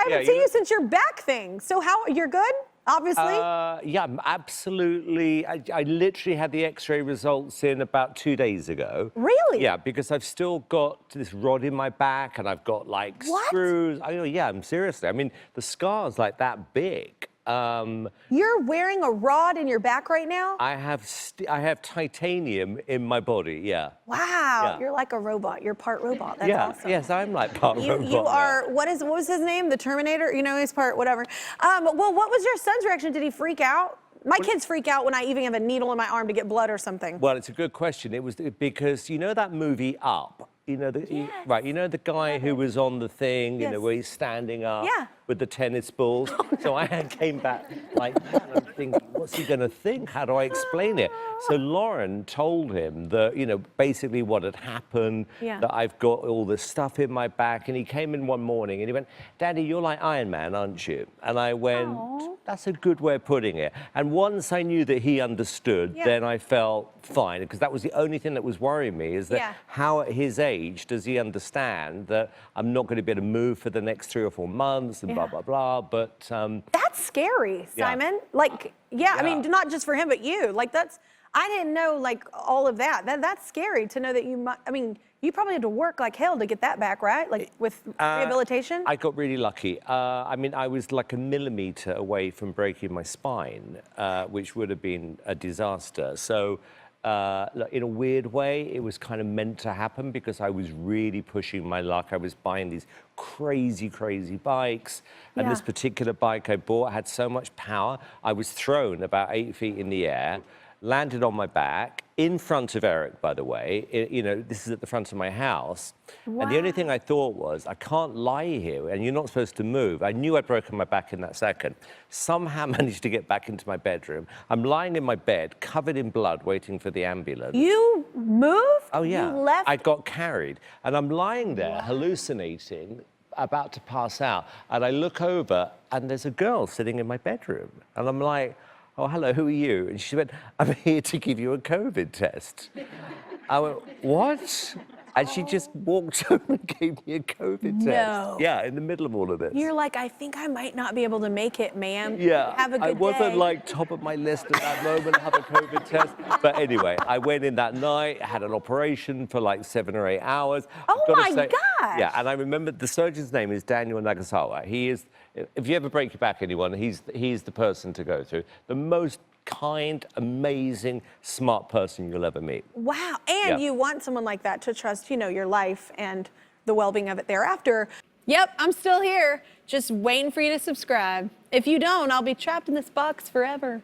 I haven't seen you since your back thing. So you're good? Obviously. Yeah, absolutely. I literally had the X-ray results in about 2 days ago. Really? Yeah, because I've still got this rod in my back and I've got like screws. Yeah, I'm seriously. I mean, the scar's like that big. You're wearing a rod in your back right now? I have titanium in my body. Yeah. Wow, Yeah. you're like a robot. You're part robot. That's awesome. Yes, I'm like part robot. You are. What was his name? The Terminator. You know, he's part whatever. Well, what was your son's reaction? Did he freak out? My kids freak out when I even have a needle in my arm to get blood or something. Well, it's a good question. It was because you know that movie Up. You know you know the guy who was on the thing, you know, where he's standing up with the tennis balls. So I came back like that. I'm thinking, what's he going to think? How do I explain it? So Lauren told him that, you know, basically what had happened, that I've got all this stuff in my back. And he came in one morning and he went, Daddy, you're like Iron Man, aren't you? And I went, that's a good way of putting it. And once I knew that he understood, then I felt fine, because that was the only thing that was worrying me, is that how at his age does he understand that I'm not going to be able to move for the next 3 or 4 months and blah, blah, blah. But that's scary, Simon. Like, I mean, not just for him, but you. Like, I didn't know, like, all of that. That's scary to know that you might, I mean, you probably had to work like hell to get that back, right? Like, with rehabilitation? I got really lucky. I mean, I was like a millimeter away from breaking my spine, which would have been a disaster. So, in a weird way, it was kind of meant to happen, because I was really pushing my luck. I was buying these crazy, crazy bikes. And this particular bike I bought had so much power. I was thrown about 8 feet in the air, landed on my back, in front of Eric, by the way. You know, this is at the front of my house. And the only thing I thought was, I can't lie here, and you're not supposed to move. I knew I'd broken my back in that second. Somehow managed to get back into my bedroom. I'm lying in my bed, covered in blood, waiting for the ambulance. You moved? Oh, yeah. You left? I got carried. And I'm lying there, hallucinating, about to pass out. And I look over, and there's a girl sitting in my bedroom. And I'm like, oh, hello, who are you? And she went, I'm here to give you a COVID test. I went, what? And she just walked over and gave me a COVID test. Yeah, in the middle of all of this. You're like, I think I might not be able to make it, ma'am. Yeah, have a good I wasn't day. like top of my list at that moment, have a COVID test. But anyway, I went in that night, had an operation for like 7 or 8 hours. Oh my gosh! Yeah, and I remember the surgeon's name is Daniel Nagasawa. He is, if you ever break your back, anyone, he's the person to go through. The most kind, amazing, smart person you'll ever meet. Wow, and you want someone like that to trust, you know, your life and the well-being of it thereafter. Yep, I'm still here, just waiting for you to subscribe. If you don't, I'll be trapped in this box forever.